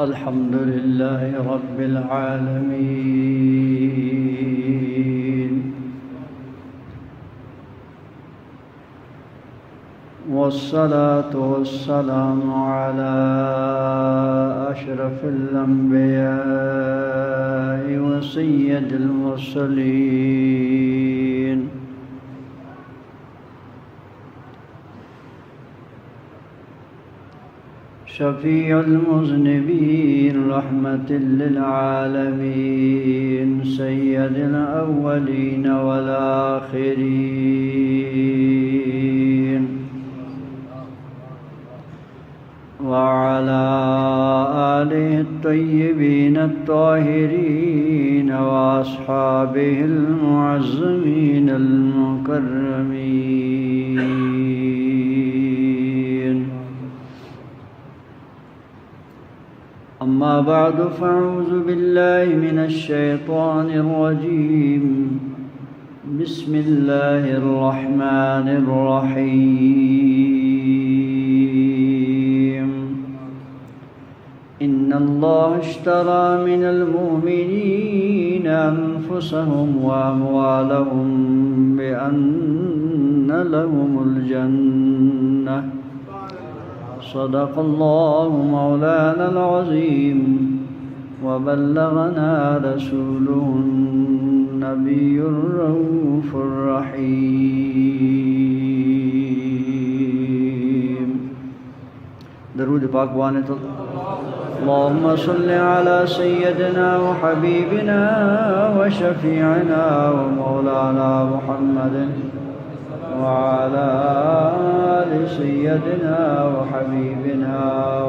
الحمد لله رب العالمين، والصلاة والسلام على أشرف الأنبياء وسيد المرسلين، شفيع المذنبين رحمة للعالمين، سيد الأولين والآخرين، وعلى آله الطيبين الطاهرين وأصحابه المعظمين المكرمين. أما بعد، فأعوذ بالله من الشيطان الرجيم. بسم الله الرحمن الرحيم. إن الله اشترى من المؤمنين أنفسهم وأموالهم بأن لهم الجنة. صدق الله مولانا العظيم، وبلغنا رسوله النبي الرؤوف الرحيم. درود پاک بانے تو اللهم صل على سيدنا وحبيبنا وشفيعنا ومولانا محمد وعلى آل سيدنا وحبيبنا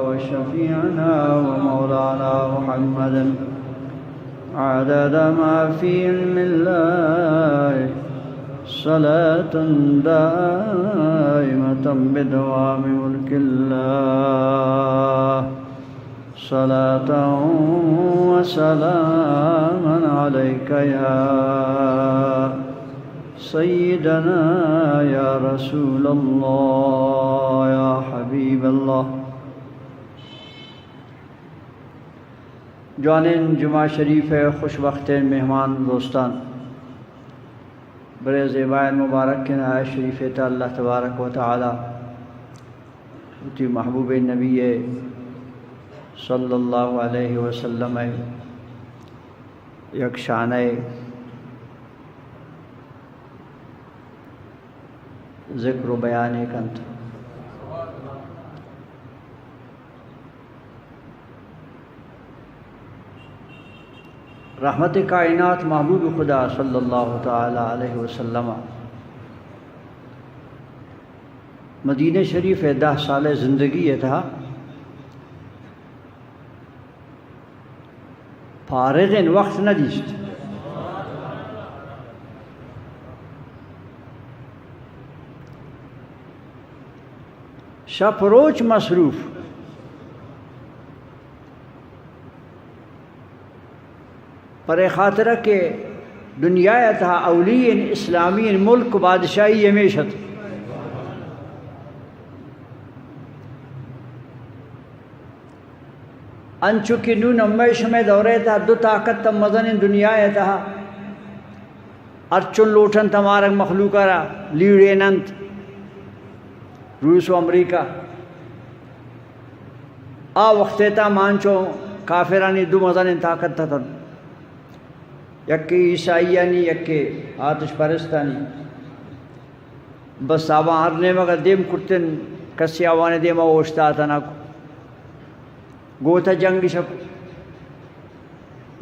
وشفيعنا ومولانا محمد عدد ما في علم الله، صلاة دائمة بدوام ملك الله، صلاة وسلاما عليك يا سیدنا یا رسول اللہ یا حبیب اللہ. جوانین جمعہ شریف خوش وقت مہمان دوستان، برے زیبائن مبارک کے نہائے شریف تا اللہ تبارک و تعالی اتی محبوب نبی صلی اللہ علیہ وسلم یک شانہ ذکر و بیان کنت. رحمت کائنات محبوب خدا صلی اللہ تعالی علیہ وسلم مدینہ شریف 10 سال زندگی تھا. فارغ وقت نہ دیست. شب روز مصروف. پر خاطرہ کے دنیا تھا اولین اسلامی ملک بادشاہی ہمیشت. انچکی نو نمیش میں دورے تھا دو طاقت تم مدن دنیا تھا. ارچن لوٹن تمارک مخلوقہ را لیڑینند روس و امریکہ آ وقتیتا مانچو کافرانی دو مزان طاقت تھا. یکی عیسائیانی یکی آتش پرستانی. بس آبان ہرنے مگا دیم کرتن کسی آوانے دیم اوشتا آتا ناکو گوتا جنگی شب.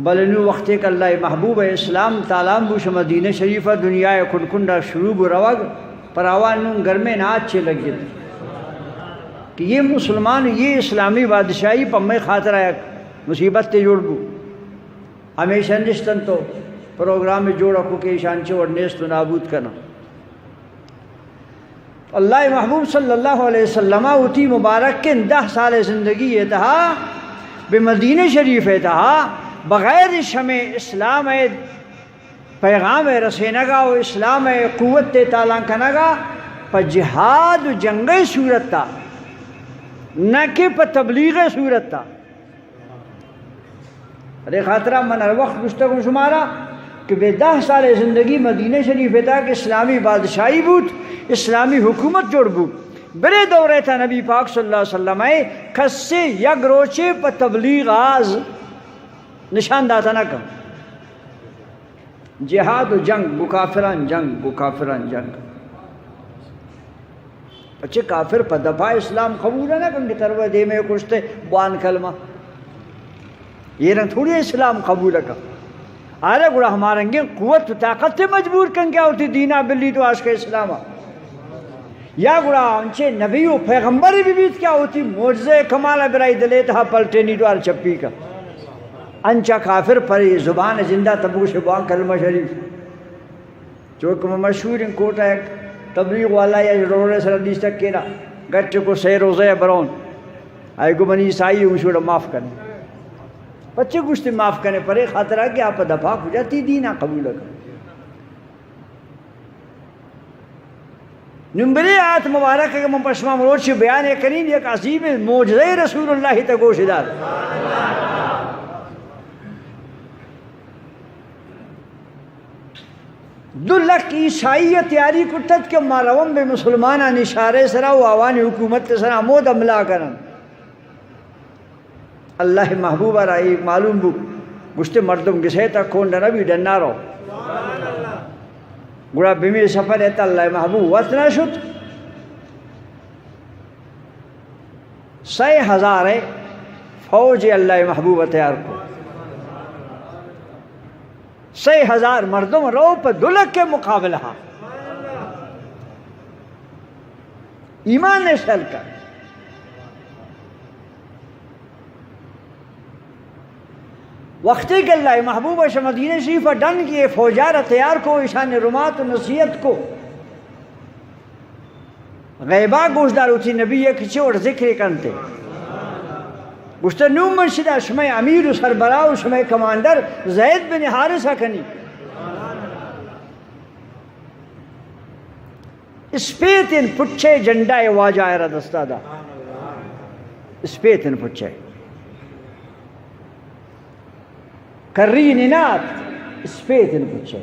بلنو وقتے کہ اللہ محبوب اسلام تعالیم بوش مدینہ شریفہ دنیا کنکنڈا شروع برواگ پر آوان نون گھر میں نہ اچھے لگ گئے کہ یہ مسلمان یہ اسلامی بادشاہی پر میں خاطر آیا مصیبت تے جوڑ گو. ہمیشہ نشتن تو پروگرام میں جوڑا کو کہ شانچے اور نیست و نابود کرنا. اللہ محبوب صلی اللہ علیہ وسلم اتی مبارک کے 10 سال زندگی یہ تھا بمدینہ شریف تھا بغیر شمع اسلام پیغام رسینگا و اسلام قوت تالان کنگا پا جہاد و جنگ صورت تا نہ کہ پا تبلیغ صورت تا. ارے خاطرہ من ہر وقت گفتگو شمارا کہ بے 10 سال زندگی مدینہ شریف تھا کہ اسلامی بادشاہی بود، اسلامی حکومت جوڑ بود. برے دورے تھا نبی پاک صلی اللہ علیہ وسلم کس سے یک روچے پر تبلیغ آز نشان داتا نہ کم جہاد و جنگ بو کافران جنگ بو کافران جنگ بچے کافر پر دفاع اسلام قبول ہے نا کم کہ تروہ دے میں کشتے بوان کلمہ یہ رنگ تھوڑی اسلام قبول ہے کم آرے گوڑا ہمارنگے قوت طاقت سے مجبور کن کیا ہوتی دینہ بلی تو آج کا اسلام یا گوڑا انچے نبی و پیغمبری بھی بیت کیا ہوتی معجزہ کمالہ برائی دلے تھا پلٹے نہیں تو آر چپی کا انچا کافر پر زبان زندہ تبو سے بوان کلمہ شریف چونکہ مشہور ان کوٹا ایک تبلیغ والا یا روڑے سر حدیث تک کہنا گٹھ کو سہ روزہ برون آئے گو منی عیسائی ہوں شوڑا معاف کرنے بچے گشتے معاف کرنے پرے خاطرہ کہ آپ دفاع ہو جاتی دینہ قبول کر نمبری آیت مبارک ہے کہ من پشمہ مرود سے بیان کریں ایک عظیم معجزہ رسول اللہ تگوش دار دو لک عیسائی تیاری کتت کے ماروم بے مسلمانہ نشارے سرا و آوانی حکومت سرا مود عملہ کرن اللہ محبوبہ رائی معلوم بو گشتے مردم گسے تا کون ڈنا بھی ڈننا رو گوڑا بیمی سفر ہے تا اللہ محبوب وطنا شد 6,000 فوج اللہ محبوب تیار کو 6,000 مردم رو پر دلک کے مقابلہ ایمان نے شل کر وقتی کہ اللہ محبوب مدینہ شریف ڈن کیے فوجار تیار کو ایشان رمات و نصیحت کو غیبہ گوشدار ہوتی نبی کچھ اور ذکر کرتے گوشتا نو منشدہ شمع امیر و سربراہ و شمع کماندر زید بن حارثہ کنی اسپیتن پچھے جنڈا واجہ ایرہ دستا دا اسپیتن پچھے کرری نینات اسپیتن پچھے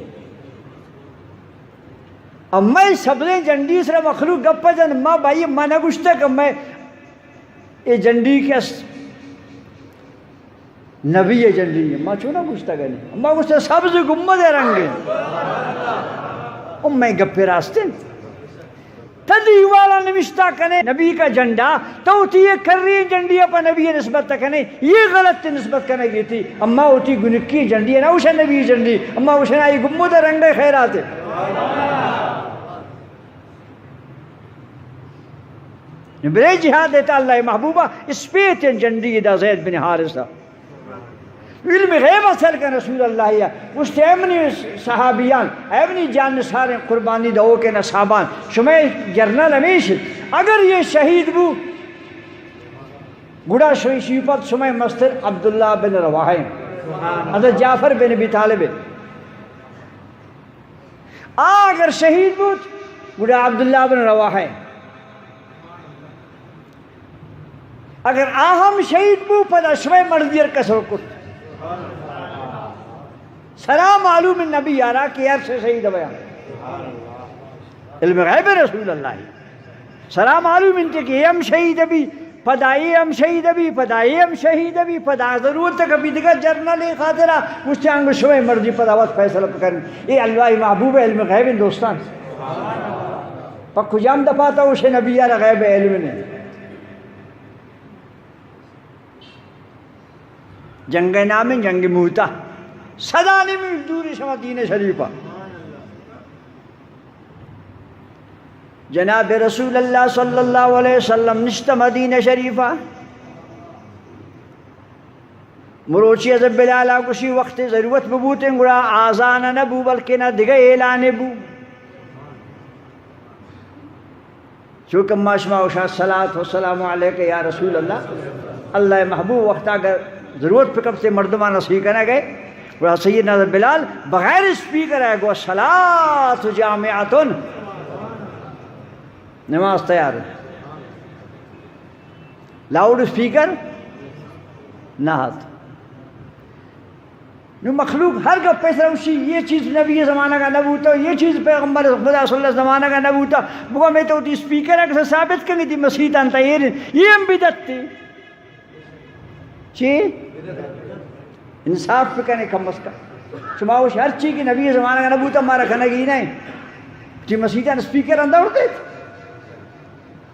اب میں سبلیں جنڈی سر مخلوق گپا جن ماں بھائی ماں نہ گوشتا کہ میں یہ جنڈی کے نبی جنڈی ہے ماں چونا گوشتا گا نہیں ماں گوشتا سبز گمد رنگیں میں گپے راستے تدی والا نوشتہ کنے نبی کا جنڈا تو ہوتی یہ کر رہی ہے جنڈی اپا نبی نسبت کنے یہ غلط نسبت کنے گئی تھی اما ہوتی گنکی جنڈی ہے نا اسے نبی جنڈی اما اسے نا یہ گمد رنگ خیرات ہے برے جہاد دیتا اللہ محبوبہ اسپیتن جنڈی دا زید بن حارثہ علم غیب اثر کا رسول اللہ یا اس تے امنی صحابیان امنی جان سارے قربانی دو کے نصابان شمع جرنل امیش اگر یہ شہید بو گڑا شیفت شمع مستر عبداللہ بن رواحہ حضرت جعفر بن ابی طالب اگر شہید بو گڑا عبداللہ بن رواحہ اگر آہم شہید بو پدا شمع مردیر کسر کت سلام معلوم النبی یارا کہ عرص شہید بیان علم غیب رسول اللہ سلام معلوم انتے کہ ایم شہید بھی پدائی ام شہید بھی پدائی ام شہید بھی پدا ضرورت تک ابھی دیکھا جرنل خاطرہ اس سے آنگو شوئے مرضی پداوت فیصلہ پکرنے یہ اللہ محبوب علم غیب دوستان پکو جام دفاتا اسے نبی یارا غیب علم نے جنگ نام جنگ موتا صدانی میں دوری شما دین شریفہ جناب رسول اللہ صلی اللہ علیہ وسلم نشت مدینہ شریفہ مروچی عزب بلالا کسی وقت ضرورت ببوتیں گڑا آزان نبو بلکہ نہ دگہ اعلان بو چونکہ ماشمہ وشاہ صلاة والسلام علیکہ یا رسول اللہ محبوب وقت اگر ضرورت پہ کب سے مردمانہ صحیح کرنے گئے وہ سیدنا بلال بغیر اسپیکر ہے گو صلاۃ جامعۃ نماز تیار ہے لاؤڈ اسپیکر نہ ہاتھ نو مخلوق ہر گپ پیسہ روشی یہ چیز نبی زمانہ کا نبوتا یہ چیز پیغمبر خدا صلی اللہ علیہ زمانہ کا نبوتا بگو میں تو اسپیکر ہے کہ ثابت کرنی تھی مسیح انتا یہ ہم بدت تھی چی انصاف پہ کہنے کم از کم چماوش ہر چیز کی نبی زمانہ کا نبوتا ہمارا کھنگی نہیں چی مسیح اسپیکر اندہ اڑتے تھے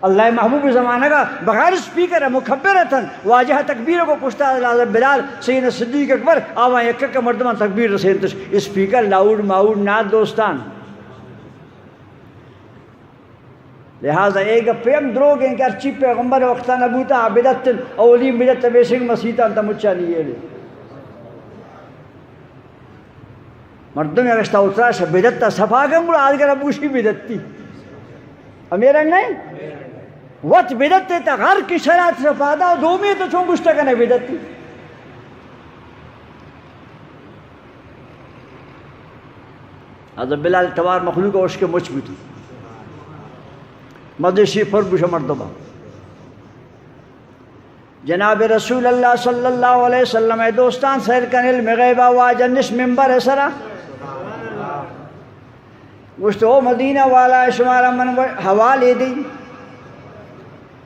اللہ محبوب زمانہ کا بغیر اسپیکر ہے مکبر ہے واجہ تکبیر کو پشتا حضرت بلال سیدنا صدیق اکبر آوان یک کا مردمان تکبیر رسید اسپیکر لاؤڈ ماؤڈ ناد دوستان لہذا ایک پیم دروگ ہیں کہ ارچی پیغمبر وقتا نبوتا عبدت اولی بدت بیسنگ مسیحتا انتا مچا لیے لے مردم یا گشتا اترا شا بدتا صفا گم بڑا آج کر ابوشی بدتی امیرا نہیں وقت بدت تا غر کی شرات صفادا دومی تو چون گشتا کنے بدتی حضرت بلال توار مخلوق اوش کے مچ بھی تھی مدشی پر بشا مردبہ جناب رسول اللہ صلی اللہ علیہ وسلم دوستان سیر کن علم غیبہ واجنش ممبر ہے سرا گوشتو مدینہ والا شمارا من حوالے دی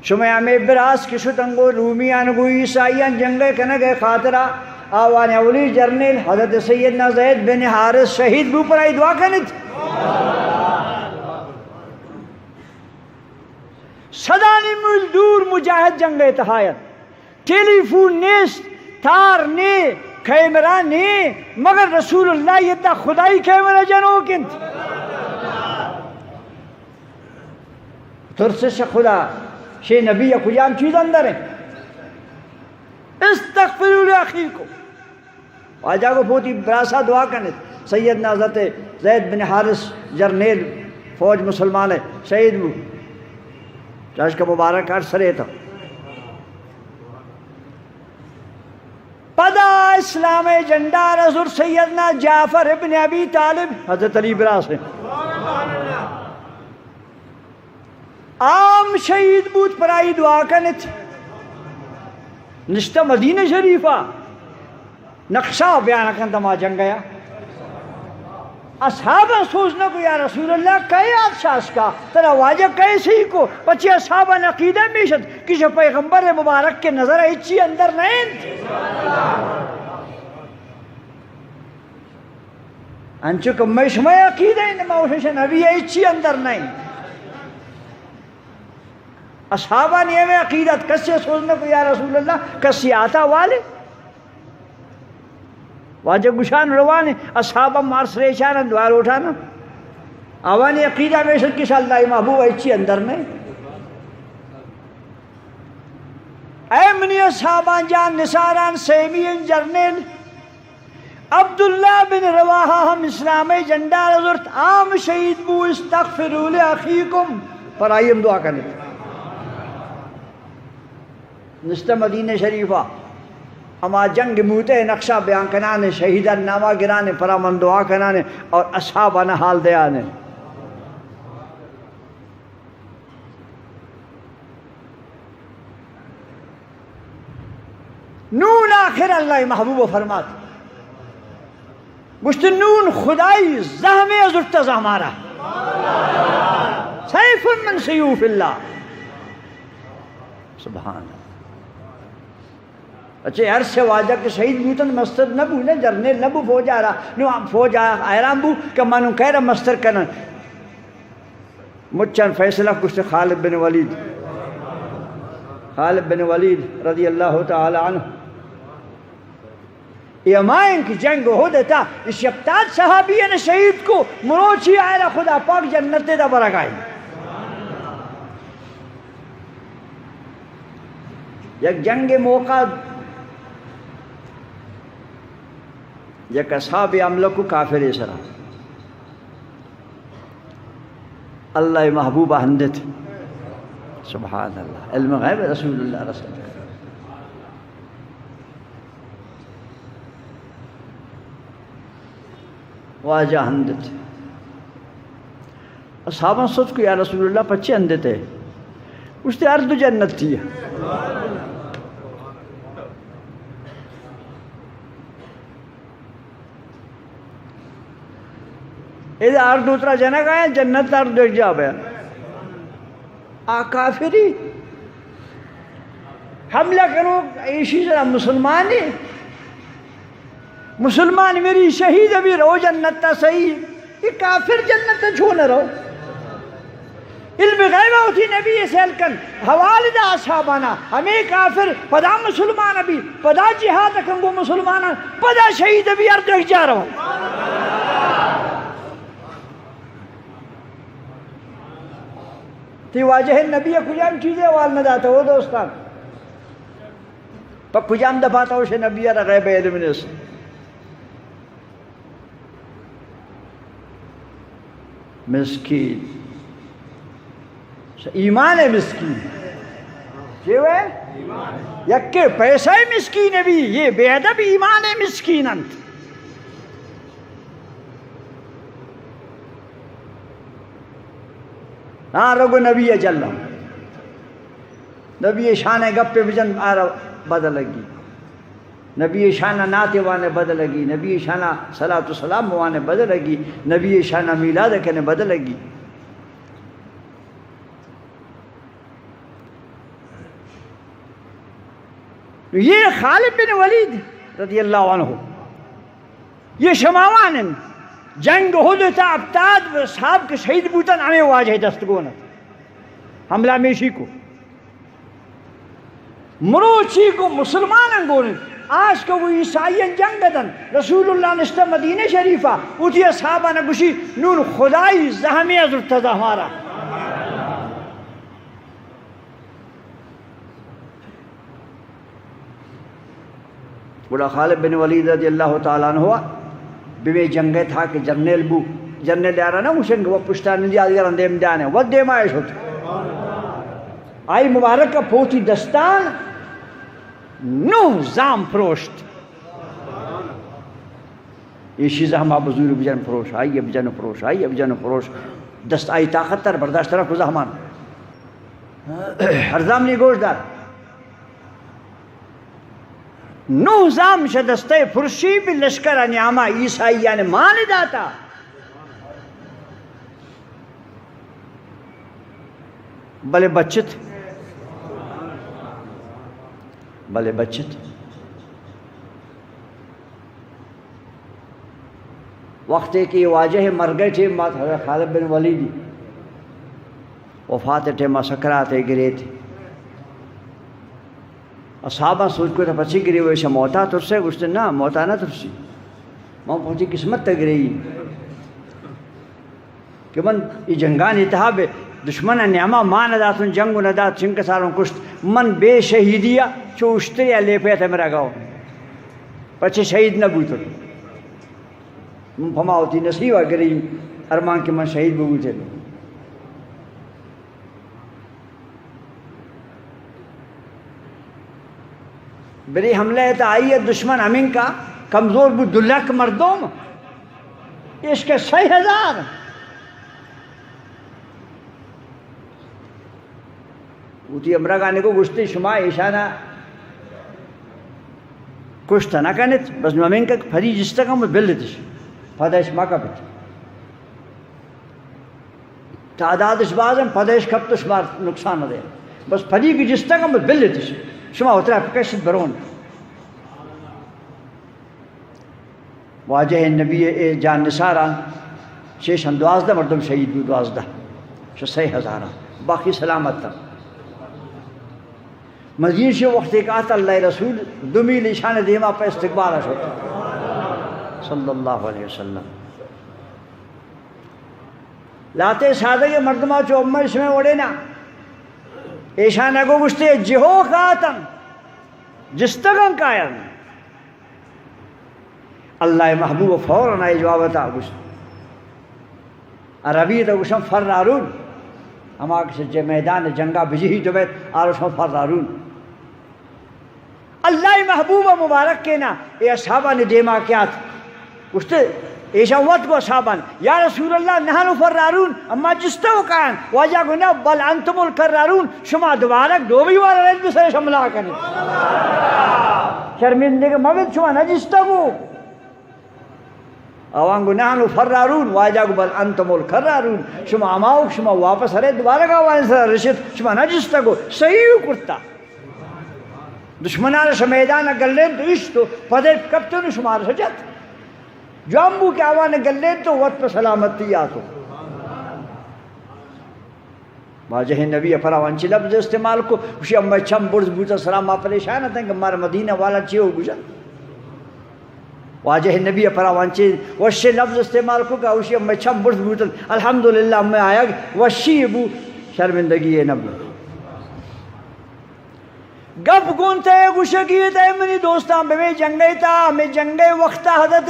شمع میں براس کی شتنگو رومیان گو عیسائیان جنگ کنگے خاطرہ آوان اولی جرنیل حضرت سیدنا زید بن حارث شہید بو پر آئی دعا کنت صدانی مل دور مجاہد جنگ اتحایت ٹیلی فون نیست تار نی کیمرہ نی مگر رسول اللہ یہ تا خدائی کیمرہ جنو کنت ترسش خدا شے نبی یا کجام چیز اندر ہے استغفروا لأخیکم واجہ کو پوتی براسا دعا کنت سیدنا حضرت زید بن حارث جرنیل فوج مسلمان ہے شہید بو چاہش کا مبارک کار سرے تھا پدا اسلام جنڈار حضور سیدنا جعفر ابن ابی طالب حضرت علی براس ہے عام شہید بود پر آئی دعا کنت نشتہ مدینہ شریفہ نقشہ بیان کن تما جنگ گیا اصحابہ سوچنا کو یا رسول اللہ کئی آدشاس کا ترہ واجہ کئی سی کو پچھی اصحابہ عقیدہ میشد کسی پیغمبر مبارک کے نظر اچھی اندر نہیں انچو کم میشمہ عقیدہ انما اوشش نبی اچھی اندر نہیں اصحابہ نے میں عقیدت کسی سوچنا کو یا رسول اللہ کسی آتا والے واجہ گشان روانے اصحابہ مارس ریشان دوار اٹھانا آوانی عقیدہ میشد کس اللہ محبوب اچھی اندر نہیں اے منی اصحابان جان نساران سیمین جرنیل عبداللہ بن رواحہ ہم اسلامی جنڈار حضرت عام شہید بو استغفروا لأخیکم پر آئیم دعا کرنے نشتہ مدینہ شریفہ اما جنگ موتے نقشہ بیان کنانے شہیدان نامہ گرانے پرامن دعا کنانے اور اصحابانہ حال دیانے نون آخر اللہ محبوب فرمات گشت نون خدائی زہم ازرت زہمارا سیف من سیوف اللہ سبحان اللہ اچھے ہر سے واجہ کے شہید بوتن مستر نبو نے جرنیل نبو فوج آ رہا نو فوج آئرام بو کہ مانو کہہ رہا مستر کنن مچھن فیصلہ کچھ خالد بن ولید رضی اللہ تعالی عنہ یہ مائن کی جنگ ہو دیتا اس شبتات صحابیہ نے شہید کو مروچی آئے رہا خدا پاک جنت دا برگائی یک جنگ موقع یک اصحاب عملہ کو کافر اسرا اللہ محبوبہ ہندت سبحان اللہ علم غیب رسول اللہ رسول اللہ واجہ ہندت اصحابہ سوچ کو یا رسول اللہ پچھے ہندت ہے اس تے ارد جنت تھی ادھر اور دوسرا جنک آیا جنت اور دیکھ جا بیا کافری حملہ کرو ایشی ذرا مسلمان ہی مسلمان میری شہید ابھی رہو جنت تا صحیح یہ کافر جنت تا چھو نہ رہو علم غیبہ ہوتی نبی سیل کن حوال دا اصحابانا ہمیں کافر پدا مسلمان ابھی پدا جہاد کنگو مسلمانا پدا شہید ابھی ارد رکھ جا رہا ہوں تی واجہ نبی کجام چیزیں وال نہ داتا ہو دوستان پا کجام دفاتا ہو شے نبی را غیب علم نس مسکین ایمان ہے مسکین کیوں ہے یک کے پیسہ ہے مسکین ہے بھی یہ بے ادب ایمان ہے مسکین انت ہاں رگو نبی جل نبی شان گپ بجن آرہ بدلگی نبی شانہ ناتے وانے بدلگی نبی شانہ صلاة و سلام وانے بدلگی نبی شانہ میلاد کنے بدلگی یہ خالد بن ولید رضی اللہ عنہ یہ شماوان جنگ حدتا ابتاد و صحاب کے شہید بوتن ہمیں واجہ دستگونت حملہ میشی کو مروچی کو مسلمان انگونت آج کو وہ عیسائین جنگ دن رسول اللہ نشتہ مدینہ شریفہ اوٹی اصحابہ نگوشی نون خدای زہمی از ارتضی ہمارا بڑا خالد بن ولید رضی اللہ تعالیٰ عنہ ہوا بے جنگے تھا کہ جرنیل بو جرنیل دیارا نا مشنگ وہ پشتانی دی آدھگر اندیم دیانے وہ دیم آئیش ہوتا آئی مبارک کا پوتی دستان نو زام پروشت یہ شیزہ ہم آپ بزور بجن پروش آئی بجن پروش آئی بجن پروش دست آئی طاقت تر برداشت تر کو زہمان ہر زامنی گوش دار نو زام شدستے پرشی بھی لشکر نیامہ عیسائیان مان داتا بلے بچت وقت کی واجہ مر گئے تھے حضرت خالد بن ولید وفات تھے مسکرات گرے تھے اصحابہ سوچ کو تھا پچھی گری ہوئے موتا ترسے گوشتے نا موتا نہ ترسی ماں پہنچی قسمت تک گری کہ من یہ جنگان اتحاب دشمن نعمہ ماں نداتن جنگ ندات چنک ساروں کشت من بے شہیدیا چوشتے یا لے پہ تھا میرا گاؤں پچھے شہید نہ بوتر من پھما ہوتی نصیبہ گری ارمان کہ من شہید بوتے بری حملہ تا آئی ہے دشمن امین کا کمزور بود دلک مردم اس کے 6,000 اوٹی امرہ گانے کو گشتی شما ایشانہ کشتا نہ کنت بس امین کا پھری جس تک ہم بلدش پھدش مکہ بیت تعدادش بازم پھدش کبتش بار نقصان نہ دے بس پھری کی جس تک ہم بلدش شما اترا پکشت برون واجہ نبی جان نثاران شیشن 12 مردم شہید بھی 12 6,000 باقی سلامت تھا مزید سے وقت ایک آتا اللہ رسول دمی لشان دیما پہ استقبال ہوتا صلی اللہ علیہ وسلم لاتے سادہ یہ مردمہ چو امہ اس میں وڑے نا ایشان اگو گشتے جہو خاتم جس تکن کائن اللہ محبوب فوراً آئی جوابتا گشت عربی تا گشتم فرارون اما کسی میدان جنگا بجی جو بیت آرشم فرارون اللہ محبوب مبارک کے نا اے اصحابہ نے دیما کیا تھا گشتے ایشان وقت کو اصحابان یا رسول اللہ نحنو فرارون اما جستے ہو کائن واجہ کو نا بل انتم الکرارون شما دوبارک دو بھی وارا رہت بسر شملہ کرنے شرمندے کے موید شما نا جستے ہو آوانگو نحنو فرارون واجاگو بل انتم الکرارون شما اماؤک شما واپس ہرے دوبارہ گا وائن سر رشد شما نجستا گو صحیح کرتا دشمنان شا میدان گلین تو اشتو پدر کپتن شما رسجت جامبو کے آوان گلین تو وقت پر سلامتی آتو واجہ نبی فراوانچی لفظ استعمال کو اسی امی چھم برز بوتا سلام پریشان تھا کہ ہمارا مدینہ والا چیئے ہو گجا واجہ نبی فراوانچی وشی لفظ استعمال کو کہ اسی امی چھم برز بوتا الحمدللہ امی آیا وشی بو شرمندگی نبی گپ گونتے گوشگی تے منی دوستان بے جنگے تا ہمیں جنگے وقتا حضرت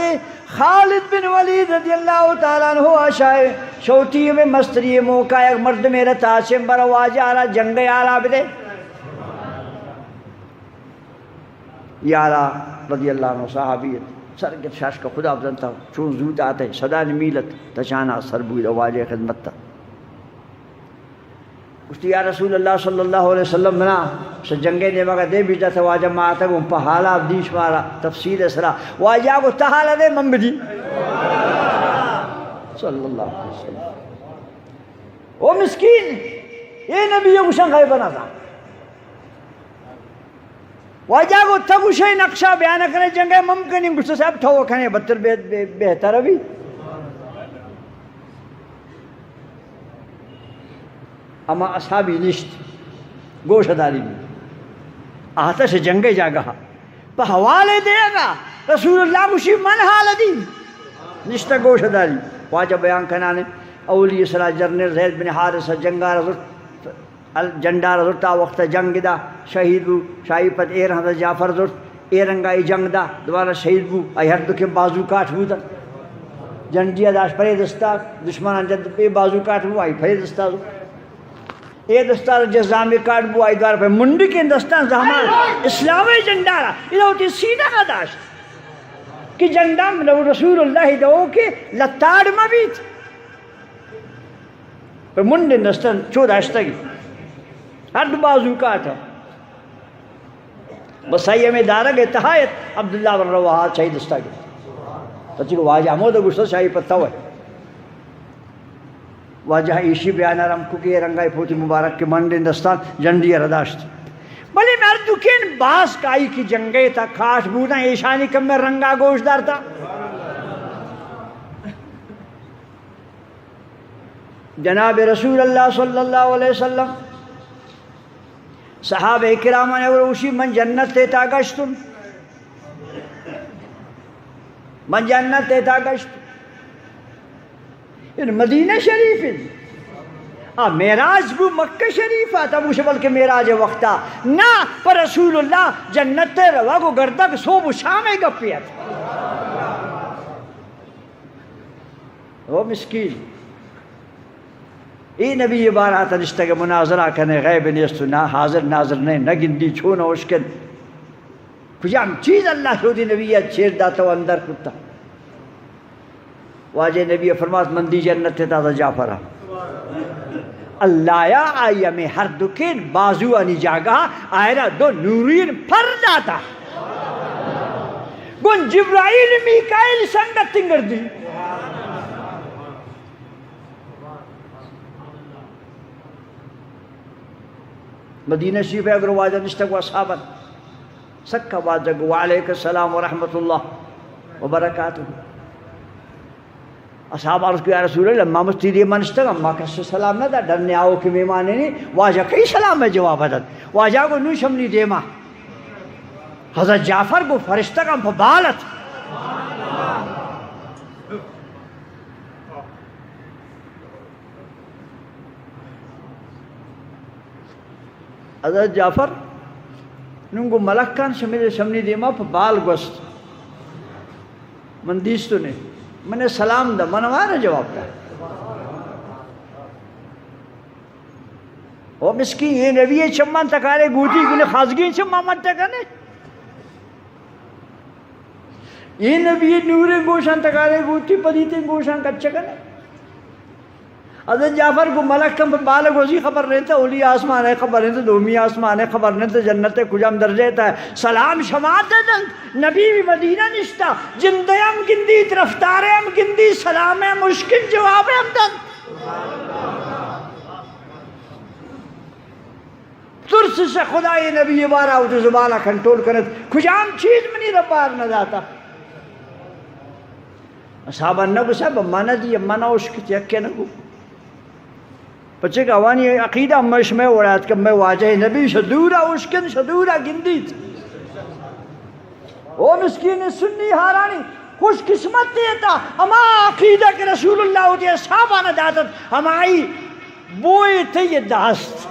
خالد بن ولید رضی اللہ تعالیٰ عنہ آشائے شوتی میں مستری موقع ایک مرد میرا تاشم برا واجہ آرہ جنگے آرہ بدے یہ آرہ رضی اللہ عنہ صحابیت سر کے شاش کا خدا بزنتا چون زود آتے صدا نمیلت تچانا سر بوئی واجہ خدمت تا اس یا رسول اللہ صلی اللہ علیہ وسلم بنا سے جنگے نے مگا دے بیجا تھا واجہ ماتا گو پا حالا دیش مارا تفصیل اسرا واجہ کو تحالا دے ممبدی صلی اللہ علیہ وسلم وہ مسکین یہ نبی گوشن غیب بنا تھا واجہ کو تھا گوشن نقشہ بیانہ کرنے جنگے ممکنی گوشن صاحب تھا وہ کھنے بہتر بہتر ابھی اما اصحابی نشت گوشت داری بھی آتا سے جنگے جا گا پا حوالے دے گا رسول اللہ مشی من حال دی نشتہ گوشت داری واجہ بیان کنانے اولی صلاح جرنر زید بن حارث جنگار جنڈار زرتا وقت جنگ دا شہید بو شاہی پت ایر حضرت جعفر زرت ایرنگائی جنگ دا دوبارہ شہید بو ای ہر دکھے بازو کاٹ بو دا جنڈیا داش پرے دستا دشمن جد پہ بازو کاٹ بو آئی پرے دستا زرت یہ دستار جزامی کارڈ بو آئی دوار پہ منڈی کے دستان زہمان اسلامی جنڈارا یہ ہوتی سینہ کا داشت کہ جنڈام رسول اللہ دو کے لتاڑ مبیت پہ منڈی دستان چو داشتا گی ہر دو بازو کاٹا بسائی میں دارا گئے تحایت عبداللہ بن رواحات شاہی دستا گی تچی کو واجہ مودہ گشتا شاہی پتہ ہوئے واجہ ایشی بیانا رم کو کہ رنگائی پوتی مبارک کے منڈ ہندوستان جنڈی رداشت بلی مردکین باس کائی کی جنگے تا کاش بونا ایشانی کم میں رنگا گوشدار تا جناب رسول اللہ صلی اللہ علیہ وسلم صحابہ کرامہ نے اوشی من جنت تیتا گشتن من جنت تیتا گشتن مدینہ شریف میراج بو مکہ شریف آتا بو شبل کے میراج وقتا نا پر رسول اللہ جنت روا کو گردک صوب و شام گپیت وہ مسکین ای نبی یہ بار آتا رشتہ کے مناظرہ کرنے غیب نیستو نا حاضر ناظر نہیں نگن دی چھونا اشکن کجام چیز اللہ شودی نبیت چھیر داتا و اندر کتا واجہ نبی فرماس مندی جنت تازہ جعفرہ اللہ یا آئیہ میں ہر دکین بازو آنی جاگا آئرہ دو نورین پر جاتا گن جبرائیل میکائل سنگت تنگر دی مدینہ شریف ہے اگر واجہ نشتہ کو اصحابت سکا واجہ کو علیکہ السلام ورحمت اللہ وبرکاتہ اصحاب عرض کو یا رسول اللہ امام مستیدی منشتہ گا امام کسی سلام نہ دا ڈرنے آؤ کہ میمانے نہیں واجہ کئی سلام میں جواب حدد واجہ کو نو شمنی دیما حضرت جعفر کو فرشتہ کا مبالت حضرت جعفر نونگو ملکان شمنی دیما پا بال گوست من دیستو نے میں نے سلام دا منوارا جواب دا وہ مسکین یہ نبی چمان تکارے گوٹی گنے خازگی چمان مت تکانے یہ نبی نور گوشان تکارے گوٹی پدیتے گوشان کچھا کنے حضرت جعفر کو ملک کم بالغ وزی خبر نہیں تھا، اولی آسمان ہے خبر نہیں تھا، دومی آسمان ہے خبر نہیں تھا، جنت کجام درجے تھا سلام شماعت دن نبی بھی مدینہ نشتا جندے ہم گندی رفتارے ہم گندی سلام ہے مشکل جواب ہم دن ترس سے خدا یہ نبی بارا ہوتے زبانہ کنٹرول کرنے کجام چیز منی ربار نہ جاتا صحابہ نگو صاحب مانا دی مانا اشکت یکے نگو بچے کا وانی عقیدہ مش میں اڑات کہ میں واجہ نبی شدورہ اشکن شدورہ گندیت او مسکین سنی ہارانی خوش قسمت دیتا ہما عقیدہ کہ رسول اللہ ہوتی ہے صحابہ نہ داتت ہمائی بوئی تھی یہ داست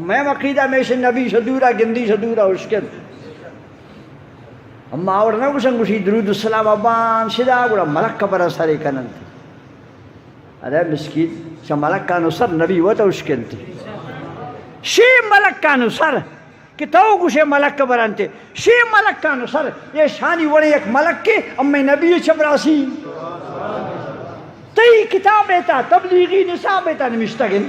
میں عقیدہ میں سے نبی شدورہ گندی شدورہ اشکن اما آورنا کسن کسی درود السلام ابان سدا گوڑا ملک کا برا سارے کنن تھی ارے مسکین شا ملک کانو سر نبی و تا اشکن تھی شی ملک کانو سر کہ تو کسے ملک کا بران تھی شی ملک کانو سر یہ شانی وڑے ایک ملک کے امی نبی چبراسی تی کتاب ایتا تبلیغی نصاب ایتا نمشتگن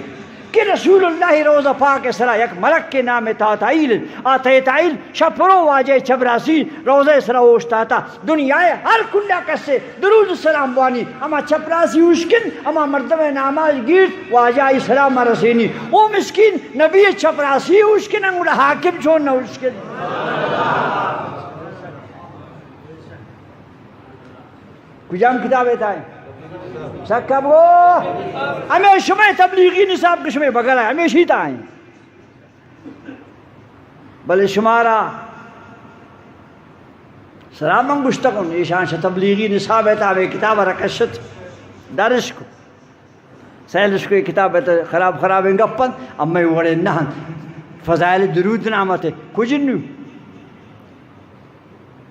کہ رسول اللہ روزہ پاک سرا یک ملک کے نام تاتائیل آتائیل شپرو واجہ چبراسی روزہ سرا اوشتا تا دنیا ہر کنڈا کسے درود السلام بوانی اما چپراسی اوشکن اما مردم ناماز گیرت واجہ اسلام رسینی او مسکین نبی چپراسی اوشکن انگوڑا حاکم چون نہ اوشکن کجام کتاب ایتا ہے سکب گو ہمیں شمع تبلیغی نصاب کے شمع بگل ہے ہمیں شیطہ ہیں بلے شمارا سلامن گشتکن ایشان شا تبلیغی نصاب ہے ہمیں کتاب رکشت دارش کو سیلش کو یہ کتاب ہے خراب خراب انگپن اب میں وڑے نہن فضائل درود نامت ہے کجن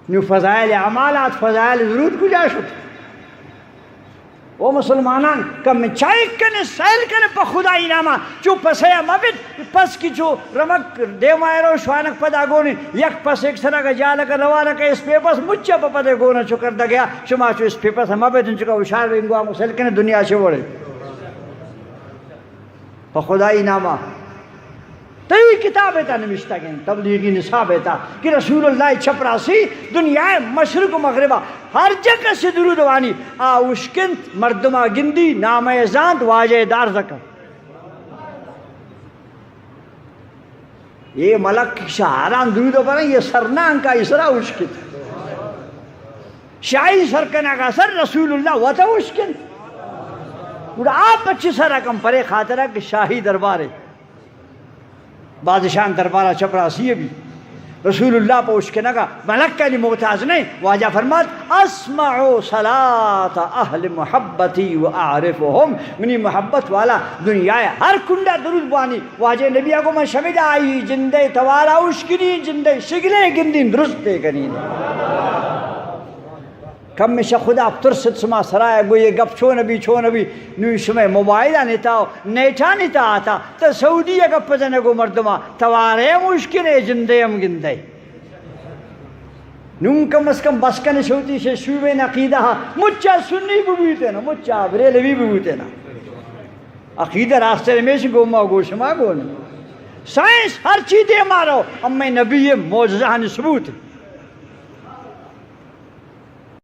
نیو فضائل عمالات فضائل درود کجا شد وہ مسلمانان کم چائے کنے سیل کنے پا خدای ناما چو پسیا مبت پس کی چو رمک دیمائرو شوانک پدا گونے یک پس ایک سرہ کا جالکا روانکا اس پیپس مچا پا پدے گونا چکر دا گیا شما چو اس پیپس مبت ان چکا اشار رنگو آمو سیل کنے دنیا سے وڑے پا خدای ناما تی کتاب ایتا نمشتا گئن تبلیغی نصاب ایتا کہ رسول اللہ چپراسی دنیا مشرق و مغربہ ہر جگہ سے درود وانی آوشکنت مردمہ گندی نام ازاند واجہ دار ذکر یہ ملک شہران درود وانی یہ سرنان کا اسرا اوشکنت شاہی سرکنہ کا سر رسول اللہ وطا اوشکنت اور آپ اچھی سرہ کم پرے خاطرہ کہ شاہی دربارے بادشاہ دربارہ چپراسی بھی رسول اللہ پوچھ کے نگا ملک کا نہیں محتاج نہیں واجہ فرمات اسمعو صلاة اہل محبتی و اعرفهم منی محبت والا دنیا ہر کنڈا درود بوانی واجہ نبی کو میں شمید آئی جندے توارا اشکنی جندے شگلے گندین درستے کنین کم میں شا خدا ترست سما سرائے گو یہ گپ چھو نبی نوی شمع موبائلہ نیتا نیٹا نیتا آتا تا سعودی گپ پزنے گو مردمہ توارے مشکنے جندے ہم گندے نون کم از کم بسکن شوتی سے شوبے عقیدہ مچا سنی ببوتے نا مچا بریلوی ببوتے نا عقیدہ راستے میں سے گو ما گو شما گو نا سائنس ہر چیز دے مارو امی نبی معجزہ ثبوت